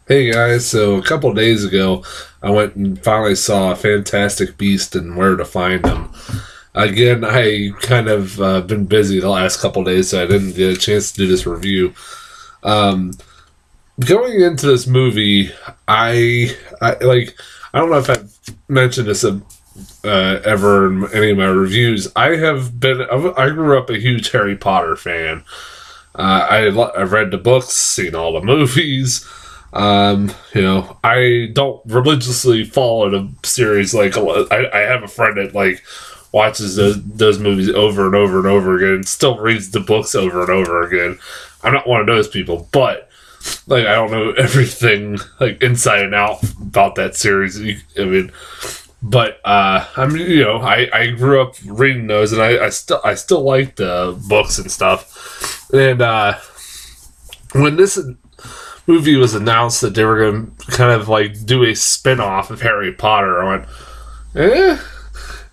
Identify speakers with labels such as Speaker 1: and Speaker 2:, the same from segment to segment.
Speaker 1: Hey guys, so a couple of days ago, I went and finally saw Fantastic Beast and Where to Find Him. Again, I kind of been busy the last couple of days, so I didn't get a chance to do this review. Um, Going into this movie, I like I don't know if I've mentioned this ever in any of my reviews. I grew up a huge Harry Potter fan. I've read the books, seen all the movies. I don't religiously follow the series. I have a friend that watches those movies over and over and over again, and still reads the books over and over again. I'm not one of those people, but I don't know everything inside and out about that series. I grew up reading those, and I still like the books and stuff. And when this movie was announced that they were going to kind of do a spin-off of Harry Potter, I went, eh?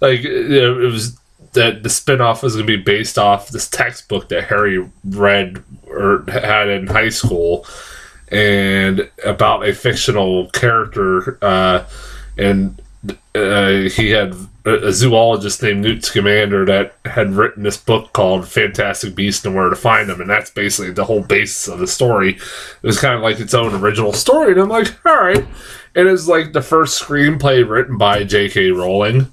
Speaker 1: It was that the spin-off was going to be based off this textbook that Harry read or had in high school, and about a fictional character, and he had a zoologist named Newt Scamander that had written this book called Fantastic Beasts and Where to Find Them, and that's basically the whole basis of the story. It was kind of like its own original story, and I'm like, all right. And it's like the first screenplay written by J.K. Rowling.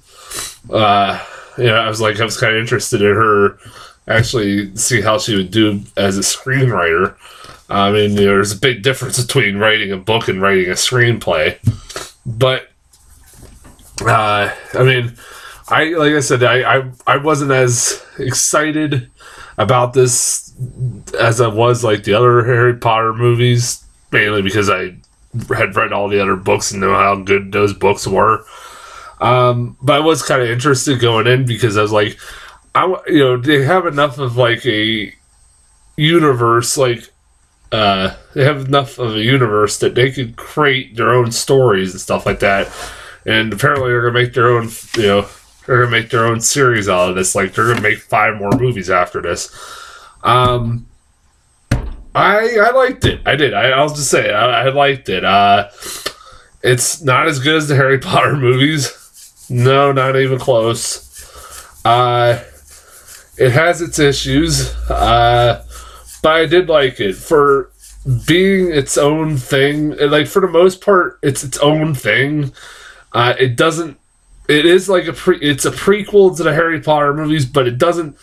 Speaker 1: I was kind of interested in her, actually see how she would do as a screenwriter. I mean, there's a big difference between writing a book and writing a screenplay, but I wasn't as excited about this as I was like the other Harry Potter movies, mainly because I had read all the other books and know how good those books were. But I was kind of interested going in because I was like, they have enough of a universe, they have enough of a universe that they could create their own stories and stuff like that. And apparently they're gonna make their own, they're gonna make their own series out of this. Like they're gonna make 5 more movies after this. I liked it. I did. I'll just say I liked it. It's not as good as the Harry Potter movies. No, not even close. It has its issues, but I did like it for being its own thing. For the most part, it's its own thing. It doesn't. It is it's a prequel to the Harry Potter movies, but it doesn't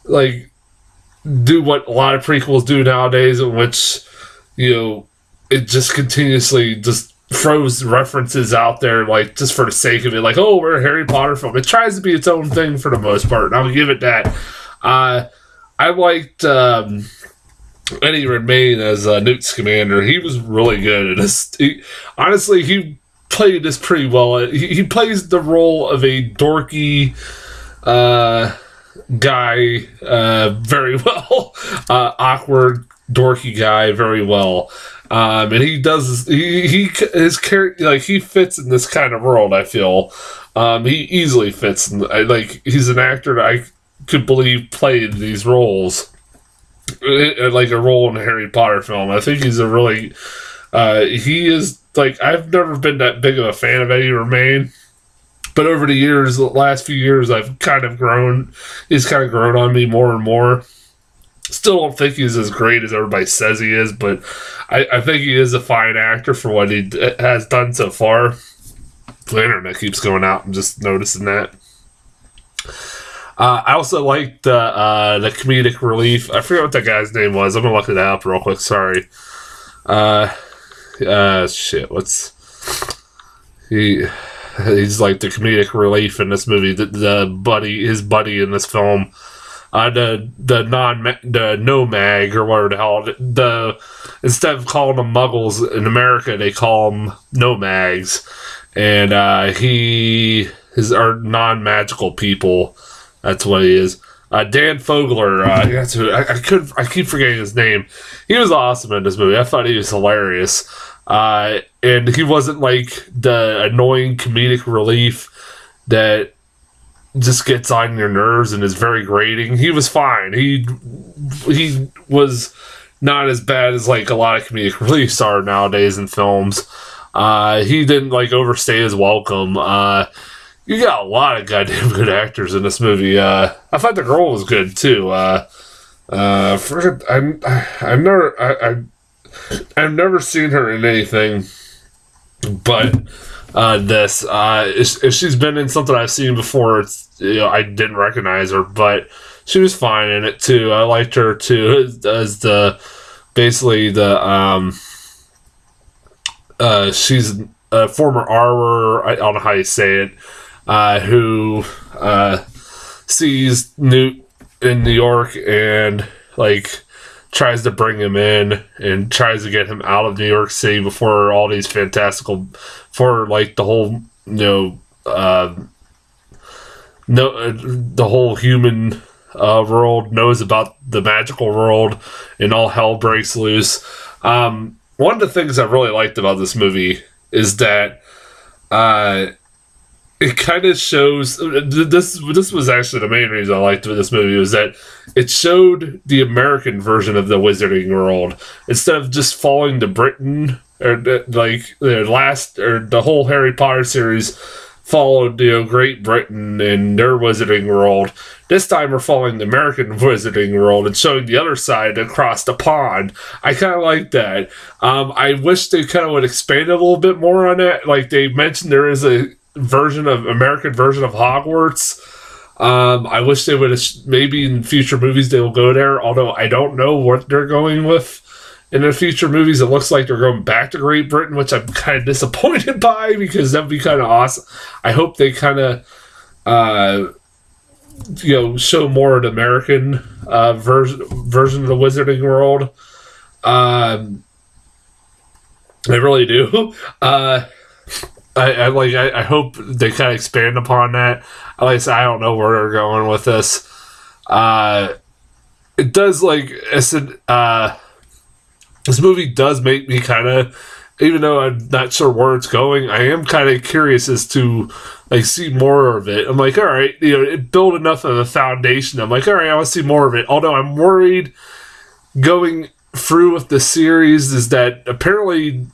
Speaker 1: do what a lot of prequels do nowadays, in which it just continuously just throws references out there just for the sake of it. Oh, we're a Harry Potter film. It tries to be its own thing for the most part, and I'll give it that. I liked Eddie Redmayne as Newt Scamander. He was really good at this. Honestly, he played this pretty well. He plays the role of a dorky guy very well. Awkward, dorky guy very well. And he does his character, he fits in this kind of world, I feel. He easily fits in, he's an actor that I could believe played these roles, like a role in a Harry Potter film. I think he's a really he is I've never been that big of a fan of Eddie Redmayne, but over the years, the last few years, I've kind of grown. He's kind of grown on me more and more. Still don't think he's as great as everybody says he is, but I think he is a fine actor for what he has done so far. The internet keeps going out. I'm just noticing that. I also liked the comedic relief. I forget what that guy's name was. I'm gonna look it up real quick. Sorry. What's he's like the comedic relief in this movie. His buddy in this film. The no-mag or whatever the hell. Instead of calling them muggles in America, they call them no-mags. And he are non-magical people. That's what he is. Dan Fogler, that's who I keep forgetting his name. He was awesome in this movie. I thought he was hilarious. And he wasn't the annoying comedic relief that just gets on your nerves and is very grating. He was fine. He was not as bad as like a lot of comedic reliefs are nowadays in films. He didn't like overstay his welcome. You got a lot of goddamn good actors in this movie. I thought the girl was good too. I've never seen her in anything but this. If she's been in something I've seen before, it's, I didn't recognize her, but she was fine in it too. I liked her too as she's a former armor. I don't know how you say it. Who sees Newt in New York and like tries to bring him in and tries to get him out of New York City before all these for like the whole the whole human world knows about the magical world and all hell breaks loose. One of the things I really liked about this movie is that it kind of shows this was actually the main reason I liked this movie, was that it showed the American version of the Wizarding World instead of just falling to Britain, or like the whole Harry Potter series followed Great Britain and their Wizarding World. This time we're following the American Wizarding World and showing the other side across the pond. I kind of like that. I wish they kind of would expand a little bit more on that. Like they mentioned, there is a American version of Hogwarts. I wish they would have, maybe in future movies they will go there, although I don't know what they're going with in the future movies. It looks like they're going back to Great Britain, which I'm kind of disappointed by, because that'd be kind of awesome. I hope they kind of show more of the American version of the Wizarding World. I really do. I hope they kind of expand upon that. At least I don't know where they're going with this. It does, like I said, this movie does make me kind of, even though I'm not sure where it's going, I am kind of curious as to like see more of it. I'm like, all right, it built enough of a foundation. I'm like, all right, I want to see more of it. Although I'm worried going through with the series is that apparently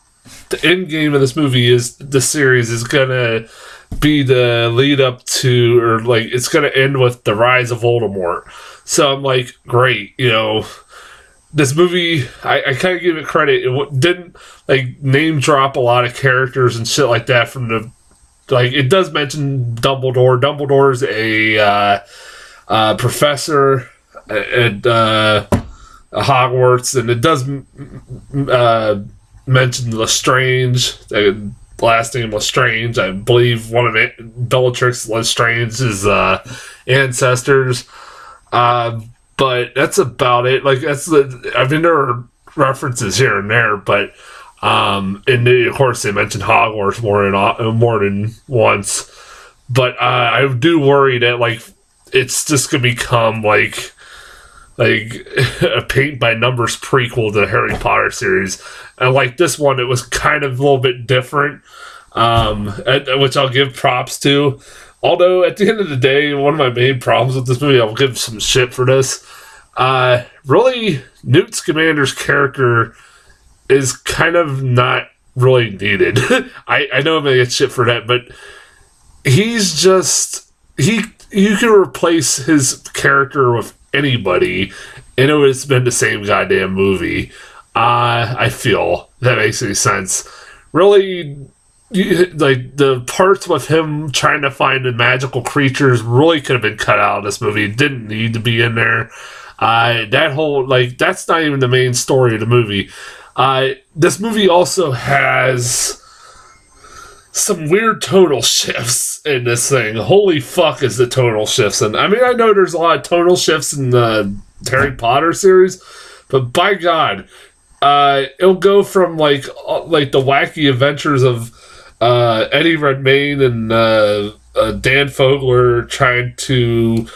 Speaker 1: the end game of this movie is the series is gonna be the lead up to, or like it's gonna end with the rise of Voldemort. So I'm like, great, this movie, I kind of give it credit. It didn't like name drop a lot of characters and shit like that from the, like, it does mention Dumbledore. Dumbledore's a professor at Hogwarts, and it does mention Lestrange. Last name Lestrange. I believe one of Bellatrix Lestrange's ancestors. But that's about it. Like, there are references here and there, but and of course they mentioned Hogwarts more than once. But I do worry that like it's just gonna become like a paint by numbers prequel to the Harry Potter series. And like this one, it was kind of a little bit different, which I'll give props to. Although at the end of the day, one of my main problems with this movie, I'll give some shit for this. Really, Newt Scamander's character is kind of not really needed. I know I'm gonna get shit for that, but he's just you can replace his character with anybody, and it would have been the same goddamn movie. I feel that makes any sense. Really, like the parts with him trying to find the magical creatures really could have been cut out of this movie. It didn't need to be in there. That whole, like, that's not even the main story of the movie. This movie also has some weird tonal shifts in this thing. Holy fuck is the tonal shifts. And I mean, I know there's a lot of tonal shifts in the Harry Potter series, but by God, it'll go from like the wacky adventures of Eddie Redmayne and Dan Fogler trying to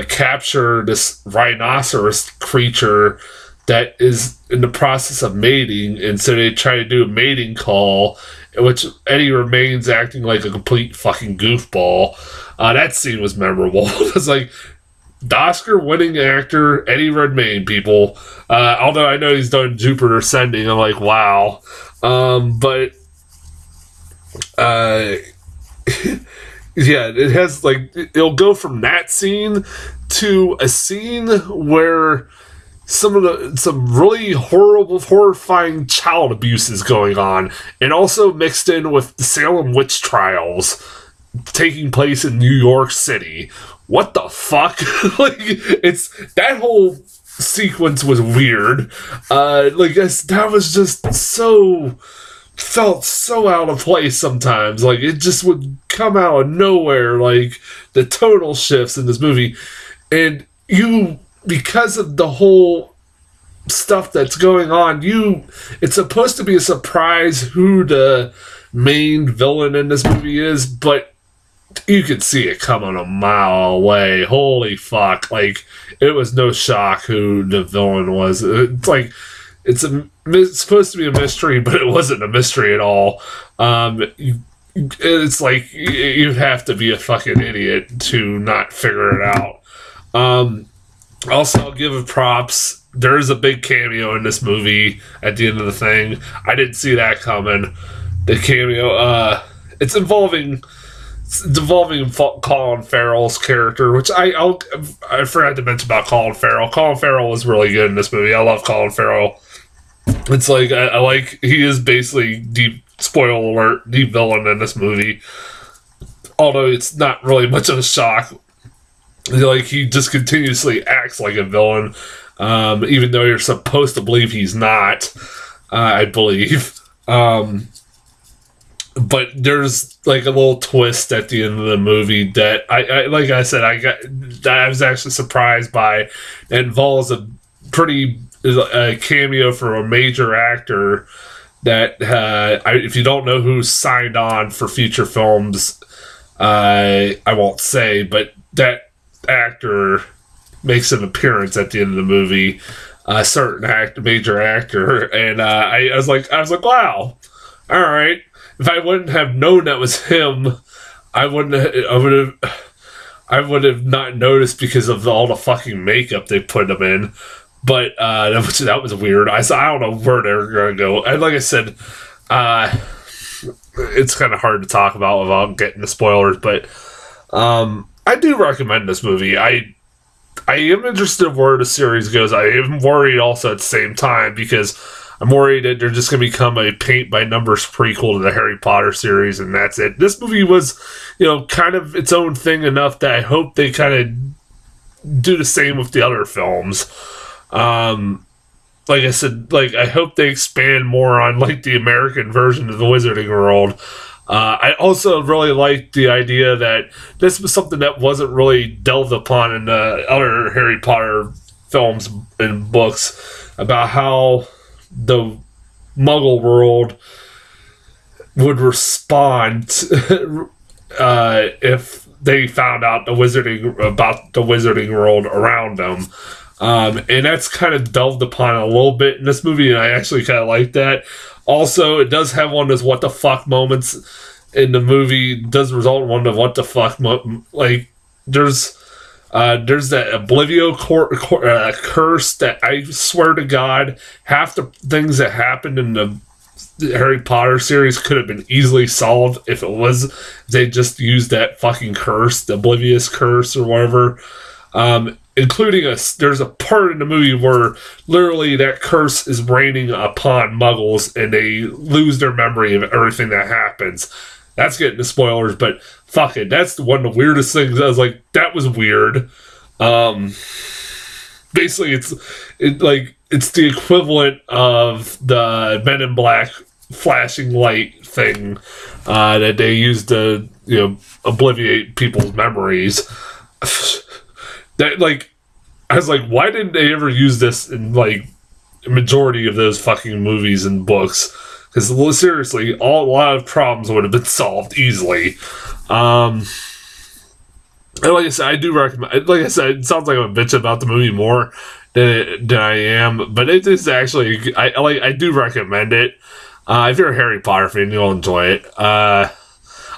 Speaker 1: capture this rhinoceros creature that is in the process of mating, and so they try to do a mating call, which Eddie Redmayne's acting like a complete fucking goofball. That scene was memorable. It's like, the Oscar-winning actor Eddie Redmayne, people. Although I know he's done Jupiter Ascending, I'm like, wow. But yeah, it has like it'll go from that scene to a scene where some really horrifying child abuse is going on, and also mixed in with the Salem witch trials taking place in New York City. What the fuck? Like, it's that whole sequence was weird. That was just so felt so out of place sometimes. Like, it just would come out of nowhere. Like, the tonal shifts in this movie, and because of the whole stuff that's going on, it's supposed to be a surprise who the main villain in this movie is, but you could see it coming a mile away. Holy fuck. Like, it was no shock who the villain was. It's like, it's supposed to be a mystery, but it wasn't a mystery at all. It's like, you have to be a fucking idiot to not figure it out. Also, I'll give it props. There is a big cameo in this movie at the end of the thing. I didn't see that coming. The cameo, it's involving Colin Farrell's character, which I forgot to mention about Colin Farrell. Colin Farrell was really good in this movie. I love Colin Farrell. It's like, I like, he is basically, spoiler alert, the villain in this movie. Although it's not really much of a shock. Like, he just continuously acts like a villain, even though you're supposed to believe he's not, I believe. But there's like a little twist at the end of the movie that I like I said, I was actually surprised by. It involves a cameo from a major actor that if you don't know who's signed on for future films, I won't say, but that actor makes an appearance at the end of the movie. A certain major actor, and I was like, wow, all right. If I wouldn't have known that was him, I would have not noticed because of all the fucking makeup they put him in. But that was weird. I don't know where they're gonna go. And like I said, it's kind of hard to talk about without getting the spoilers. But I do recommend this movie. I am interested in where the series goes. I am worried also at the same time because I'm worried that they're just going to become a paint-by-numbers prequel to the Harry Potter series, and that's it. This movie was, kind of its own thing enough that I hope they kind of do the same with the other films. Like I said, I hope they expand more on, the American version of the Wizarding World. I also really liked the idea that this was something that wasn't really delved upon in the other Harry Potter films and books, about how the Muggle world would respond if they found out about the Wizarding World around them. And that's kind of delved upon a little bit in this movie, and I actually kind of like that. Also, it does have one of those what the fuck moments in the movie. It does result in one of the what the fuck there's that Oblivio curse that I swear to God, half the things that happened in the Harry Potter series could have been easily solved if they just used that fucking curse, the Oblivious curse or whatever. Including there's a part in the movie where literally that curse is raining upon Muggles and they lose their memory of everything that happens. That's getting the spoilers, but fuck it. That's one of the weirdest things. I was like, that was weird. Basically, it's the equivalent of the Men in Black flashing light thing that they use to obliviate people's memories. That I was like, why didn't they ever use this in a majority of those fucking movies and books? Because seriously, a lot of problems would have been solved easily. And like I said, I do recommend. Like I said, it sounds like I'm a bitch about the movie more than I am, but it is actually I do recommend it. If you're a Harry Potter fan, you'll enjoy it.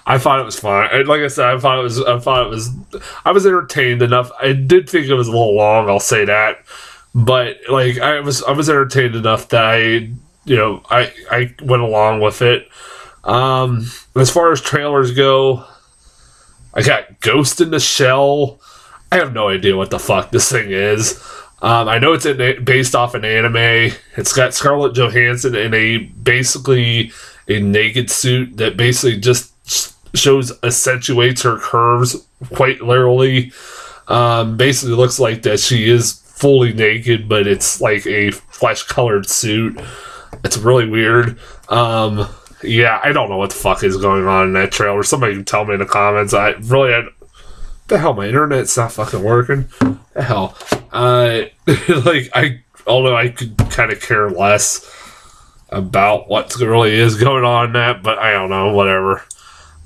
Speaker 1: I thought it was fine. Like I said, I was entertained enough. I did think it was a little long. I'll say that, but like I was entertained enough that I went along with it. As far as trailers go, I got Ghost in the Shell. I have no idea what the fuck this thing is. I know it's based off an anime. It's got Scarlett Johansson in basically a naked suit that basically just accentuates her curves quite literally. Basically looks like that she is fully naked, but it's like a flesh-colored suit. It's really weird. Yeah, I don't know what the fuck is going on in that trailer. Somebody can tell me in the comments. The hell, my internet's not fucking working. The hell. Although I could kind of care less about what really is going on in that, but I don't know, whatever.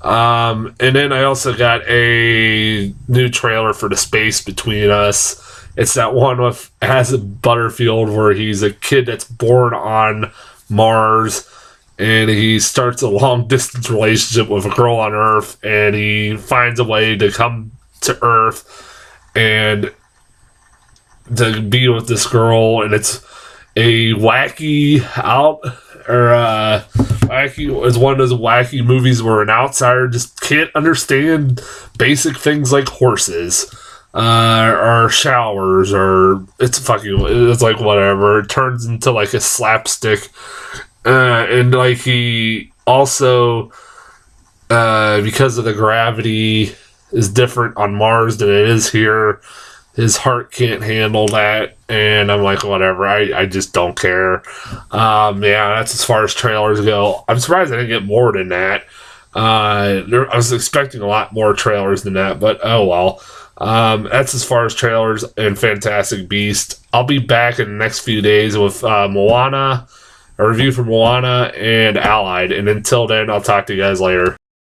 Speaker 1: And then I also got a new trailer for The Space Between Us. It's that one with Asa Butterfield where he's a kid that's born on Mars and he starts a long distance relationship with a girl on Earth and he finds a way to come to Earth and to be with this girl, and it's a wacky it's one of those wacky movies where an outsider just can't understand basic things like horses or showers, or it's like whatever. It turns into like a slapstick, and like he also because of the gravity is different on Mars than it is here. His heart can't handle that, and I'm like, whatever. I just don't care. Yeah, that's as far as trailers go. I'm surprised I didn't get more than that. I was expecting a lot more trailers than that, but oh well. That's as far as trailers and Fantastic Beast. I'll be back in the next few days with Moana, a review for Moana and Allied, and until then, I'll talk to you guys later.